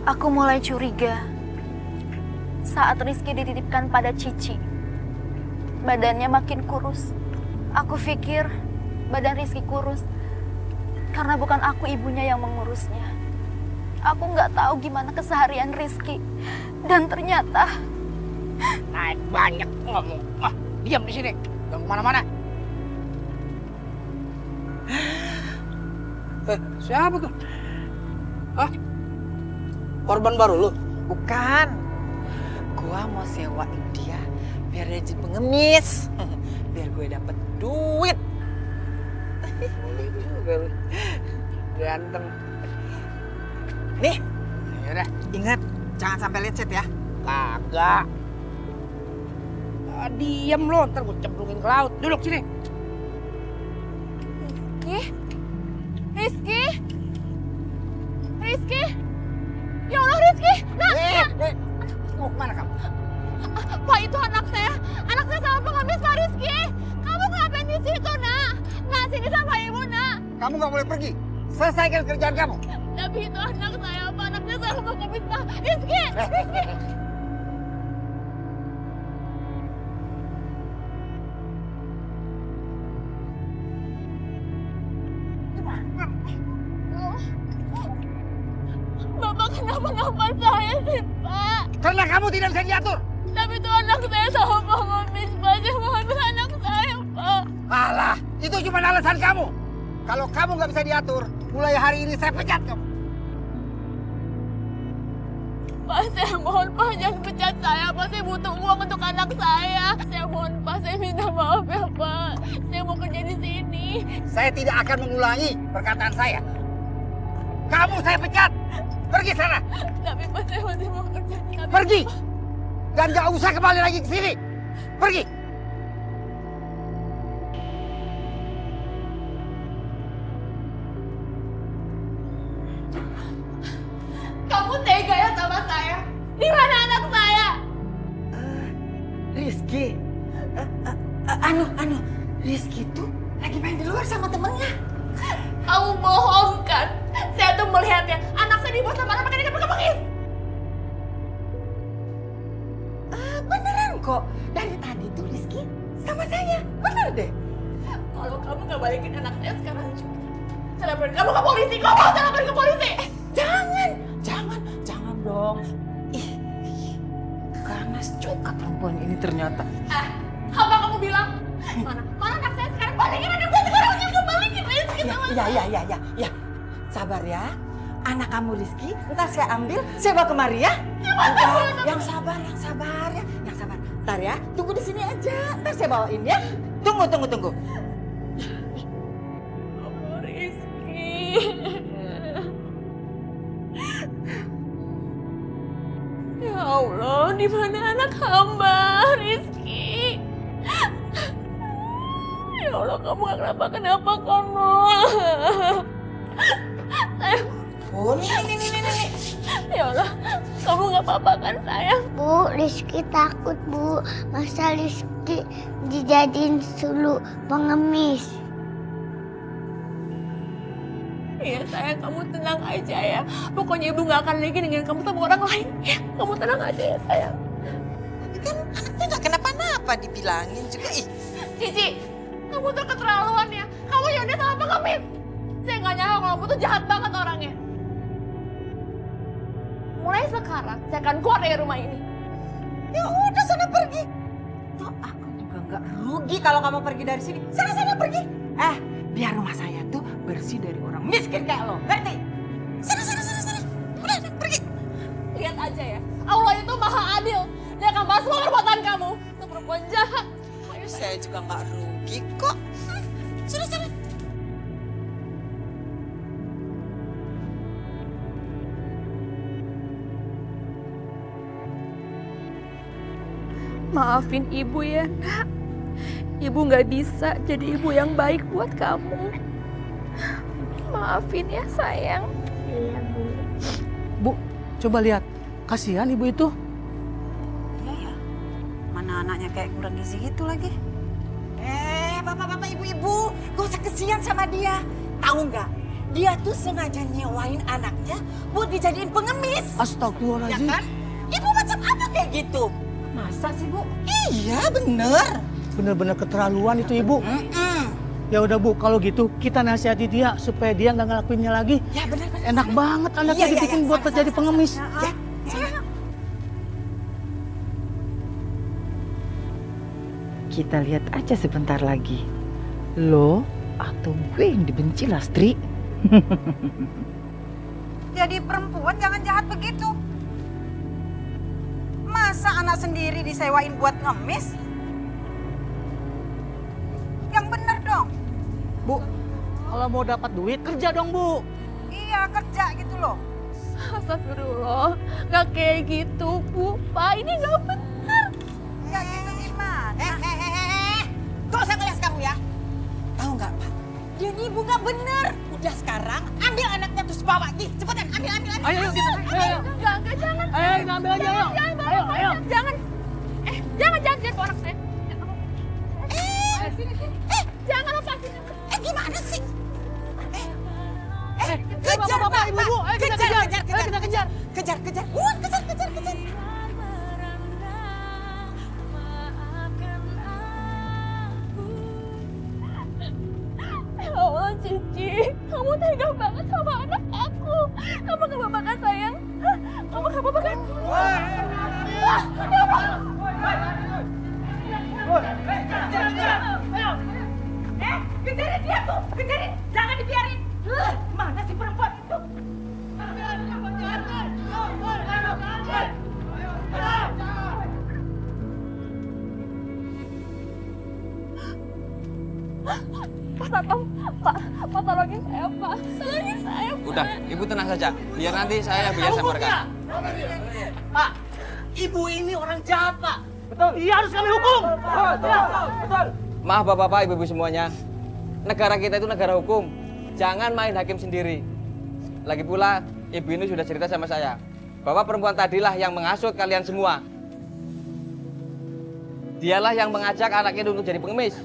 Aku mulai curiga saat Rizky dititipkan pada Cici. Badannya makin kurus. Aku pikir badan Rizky kurus karena bukan aku ibunya yang mengurusnya. Aku nggak tahu gimana keseharian Rizky. Dan ternyata... Naik banyak ngomong. Diam di sini. Jangan kemana-mana. Siapa tuh? Korban baru lu? Bukan. Gua mau sewain dia biar dia jadi pengemis. Biar gue dapet duit. Boleh juga lu. Ganteng. Nih, Yaudah. ingat jangan sampai lecet ya. Kagak. Diam lo, ntar gue cemplungin ke laut. Duduk sini. Rizky? Rizky? Ya Allah, Rizky! Mau kemana kamu? Pak, itu anak saya. Anak saya sama pengemis, Pak Rizky. Kamu ngapain di situ, nak? Nak, sini sama ibu, nak. Kamu gak boleh pergi. Selesaikan kerjaan kamu. Tapi itu anak saya, Pak. Anaknya sama pengemis, Pak. Rizky! Rizky! Bapak kenapa saya sih, Pak? Karena kamu tidak bisa diatur. Tapi itu anak saya sama pengemis, Pak. Saya mau ambil anak saya, Pak. Alah, itu cuma alasan kamu. Kalau kamu nggak bisa diatur, mulai hari ini saya pecat kamu. Pak, saya mohon, Pak, jangan pecat saya. Pak, saya butuh uang untuk anak saya. Saya mohon, Pak, saya minta maaf ya, Pak. Saya mau kerja di sini. Saya tidak akan mengulangi perkataan saya. Kamu saya pecat. Pergi sana. Tapi Pak, saya masih mau kerja. Tapi, Pergi. Dan nggak usah kembali lagi ke sini. Pergi. kamu tega ya sama saya? Di mana anak saya? Rizky. Rizky tuh lagi main di luar sama temennya. Kamu bohong kan? Saya tuh melihatnya. Anak saya dibawa sama anak pakai pengemis. Beneran kok. Dari tadi tuh Rizky sama saya. Bener deh. Kalau kamu nggak balikin anak saya sekarang juga, saya laporin kamu ke polisi. Kamu mau saya laporin ke polisi? Jangan dong. Ih, ganas juga perempuan ini ternyata. Apa kamu bilang? Mana anak saya sekarang? Balikin anak saya sekarang juga, balikin Rizky sama saya. Ya. Sabar ya. Anak kamu Rizky, ntar saya ambil, saya bawa kemari ya. Yang sabar ya. Yang sabar. Ntar ya, tunggu di sini aja. Ntar saya bawain ya. Tunggu. Oh, Rizky. Ya Allah, di mana anak hamba, Rizky? Ya Allah, kamu gak kenapa-kenapa kamu. Oh, nih. Ya Allah, kamu gak apa-apa kan sayang? Bu, Rizky takut, Bu. Masa Rizky dijadiin sulu pengemis? Iya sayang, kamu tenang aja ya. Pokoknya ibu gak akan lagi dengan kamu sama orang lain. Ya, kamu tenang aja ya sayang. Tapi kan anaknya gak kenapa-napa dibilangin juga. Ih, Cici, kamu tuh keterlaluan ya. Kamu yaudah sama pengemis. Saya gak nyangka kalau kamu tuh jahat banget orangnya. Mulai sekarang, saya akan keluar dari rumah ini. ya udah sana pergi. Toh aku juga nggak rugi kalau kamu pergi dari sini. Sana pergi. Biar rumah saya tuh bersih dari orang miskin kayak lo. Ngerti? Sana. Udah, pergi. Lihat aja ya, Allah itu maha adil. Dia akan balas semua perbuatan kamu. Itu perempuan jahat. Ayo, Saya juga nggak rugi kok. Sana. maafin ibu ya, nak. Ibu nggak bisa jadi ibu yang baik buat kamu. Maafin ya sayang. Iya, Bu. Bu, coba lihat. Kasihan ibu itu. Iya ya. Mana anaknya kayak kurang gizi gitu lagi. Bapak-bapak, ibu-ibu, gak usah kesian sama dia. Tahu nggak? Dia tuh sengaja nyewain anaknya buat dijadiin pengemis. Ya Astagfirullahaladzim. kan? Ibu macam apa kayak gitu? Masa sih, Bu? Iya, bener. Bener-bener keterlaluan itu ibu. Ya udah Bu, kalau gitu kita nasihati dia supaya dia nggak ngelakuinnya lagi. Ya bener. Enak banget anaknya Iya, dibikin buat sama, jadi sama, pengemis. Ya, sana. Kita lihat aja sebentar lagi. Lo atau gue yang dibenci, Lastri? Jadi perempuan jangan jahat begitu. Masa anak sendiri disewain buat ngemis? Yang bener dong. Bu, kalau mau dapat duit kerja dong Bu. Iya, kerja gitu loh. Astagfirullah, nggak kayak gitu, Bu. Pak, ini nggak benar. Nggak gitu gimana? Gak usah ngeles kamu ya. Tahu nggak, Pak? Dia nih ibu nggak bener. Udah sekarang ambil anaknya terus bawa. Ih, cepetan ambil. Ayo, ayo. Enggak, jangan. Ayo, ambil aja, ayo. Ayo. Jangan. Jangan ke orang saya. Jangan lepasin. Gimana sih? Bapak, Ibu, ayo kita kejar. Ayo kita kejar. Kejar. Kejar. Ya Allah, Cici. Kamu tega banget sama anak aku. Kamu gak apa-apa kan, sayang? Hah? Kamu gak apa-apa kan? Ya Allah. Kejarin dia tuh. Kejarin. Jangan dibiarin. Mana si perempuan itu? Pak Satpam, Pak tolongin saya, Pak. Tolongin saya, Pak. Udah, Ibu tenang saja. Biar nanti saya biar sama mereka. Pak, ibu ini orang jahat, Pak. Betul. Dia harus kami hukum. Betul. Maaf Bapak-bapak, Ibu-ibu semuanya. Negara kita itu negara hukum. Jangan main hakim sendiri. Lagi pula, Ibu ini sudah cerita sama saya bahwa perempuan tadilah yang menghasut kalian semua. Dialah yang mengajak anaknya untuk jadi pengemis.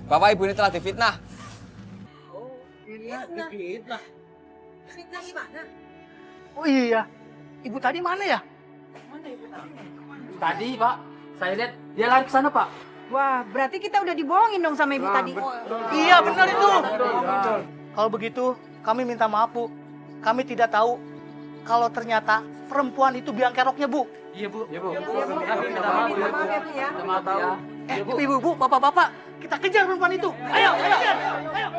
Bapak Ibu ini telah difitnah. Fitnah gimana? Oh iya. Ibu tadi mana ya? Tadi Pak, saya lihat dia lari ke sana Pak. Wah, berarti kita udah dibohongin dong sama ibu tadi. Iya, benar itu. Kalau begitu, kami minta maaf, Bu. Kami tidak tahu kalau ternyata perempuan itu biang keroknya, Bu. Iya Bu. Iya Bu. Kami minta maaf ya, Bu ya. Minta maaf tahu. Ibu-ibu, bapak-bapak, kita kejar perempuan itu. Ayo, kejar. Ayo.